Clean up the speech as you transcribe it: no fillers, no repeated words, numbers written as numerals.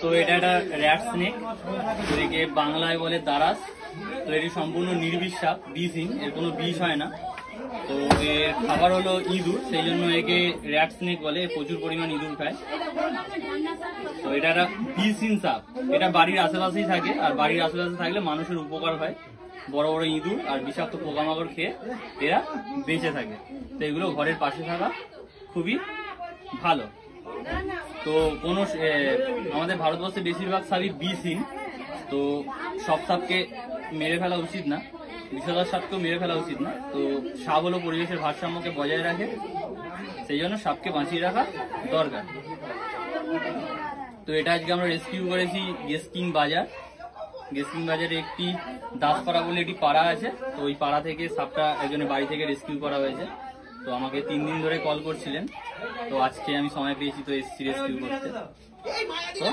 তো এটা একটা র্যাট স্নেক, একে বাংলায় বলে দারাস। তো এটি সম্পূর্ণ নির্বিষ সাপ, বিষহীন, এর কোনো বিষ হয় না। তো এর খাবার হলো ইঁদুর, সেই জন্য একে র্যাট স্নেক বলে, প্রচুর পরিমাণ ইঁদুর খায়। তো এটা একটা বিষহীন সাপ, এটা বাড়ির আশেপাশেই থাকে, আর বাড়ির আশেপাশে থাকলে মানুষের উপকার হয়। বড় বড় ইঁদুর আর বিষাক্ত পোকামাকড় খেয়ে এরা বেঁচে থাকে। তো এগুলো ঘরের পাশে থাকা খুবই ভালো। তো কোনো আমাদের ভারতবর্ষে বেশিরভাগ সাপই বিষহীন, তো সব সাপকে মেরে ফেলা উচিত না, বিষধর সাপকেও মেরে ফেলা উচিত না। তো সাপ হলো পরিবেশের ভারসাম্যকে বজায় রাখে, সেই জন্য সাপকে বাঁচিয়ে রাখা দরকার। তো এটা আজকে আমরা রেস্কিউ করেছি গেস্কিং বাজার। গেস্কিং বাজারে একটি দাসপাড়া বলে একটি পাড়া আছে, তো ওই পাড়া থেকে সাপটা একজনের বাড়ি থেকে রেস্কিউ করা হয়েছে। তো আমাকে 3 দিন ধরে কল করছিলেন, তো আজকে আমি সময় পেয়েছি, তো এসেছি রেস্কিউ করতে। তো